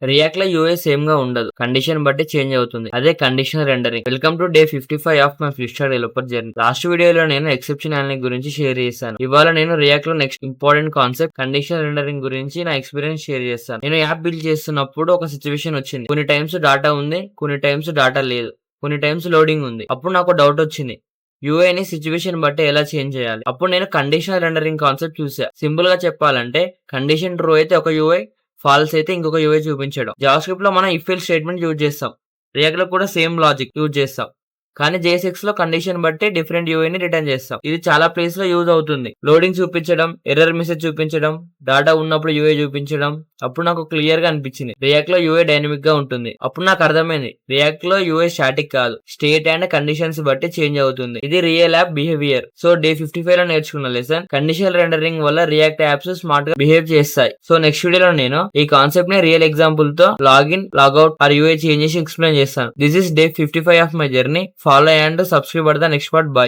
React లో UI same గా ఉండదు. కండిషన్ బట్టి చేంజ్ అవుతుంది. అదే conditional rendering. Welcome to day 55 of my fuel stack developer journey. Last వీడియోలో నేను ఎక్సెప్షన్ హ్యాండ్లింగ్ గురించి షేర్ చేశాను. ఇవాళ నేను రియాక్ట్ లో next important concept conditional rendering గురించి నా ఎక్స్పీరియన్స్ షేర్ చేస్తాను. నేను యాప్ బిల్డ్ చేస్తున్నప్పుడు ఒక సిచ్యువేషన్ వచ్చింది. కొన్ని టైమ్స్ డాటా ఉంది, కొన్ని టైమ్స్ డాటా లేదు, కొన్ని టైమ్స్ లోడింగ్ ఉంది. అప్పుడు నాకు డౌట్ వచ్చింది, యూఐ ని సిచ్యువేషన్ బట్టి ఎలా చేంజ్ చేయాలి. అప్పుడు నేను కండిషనల్ రెండరింగ్ కాన్సెప్ట్ చూసా. సింపుల్ గా చెప్పాలంటే కండిషన్ ట్రూ అయితే ఒక యూఐ, ఫాల్స్ అయితే ఇంకొక యూఐ చూపించడం. జావాస్క్రిప్ట్ లో మనం ఇఫ్ ఎల్స్ స్టేట్మెంట్ యూజ్ చేస్తాం. రియాక్ట్ లో కూడా సేమ్ లాజిక్ యూజ్ చేస్తాం. కానీ JSX లో కండిషన్ బట్టి డిఫరెంట్ యూఐ ని రిటర్న్ చేస్తాం. ఇది చాలా ప్లేస్ లో యూజ్ అవుతుంది. లోడింగ్ చూపించడం, ఎర్రర్ మెసేజ్ చూపించడం, డాటా ఉన్నప్పుడు యూఐ చూపించడం. అప్పుడు నాకు క్లియర్ గా అనిపించింది రియాక్ట్ లో యూఐ డైనమిక్ గా ఉంటుంది. అప్పుడు నాకు అర్థమైంది రియాక్ట్ లో యూఐ స్టాటిక్ కాదు, స్టేట్ అండ్ కండిషన్స్ బట్టి చేంజ్ అవుతుంది. ఇది real app behaviour. So day 55 లో నేర్చుకున్న లెసన్ కండిషనల్ రెండరింగ్ వల్ల రియాక్ట్ యాప్స్ స్మార్ట్ గా బిహేవ్ చేస్తాయి. సో నెక్స్ట్ వీడియోలో నేను ఈ కాన్సెప్ట్ ని రియల్ ఎగ్జాంపుల్ తో login, logout or UI change చేసి ఎక్స్ప్లెయిన్ చేస్తాను. This is day 55 of my journey. Follow and subscribe at the next part. Bye.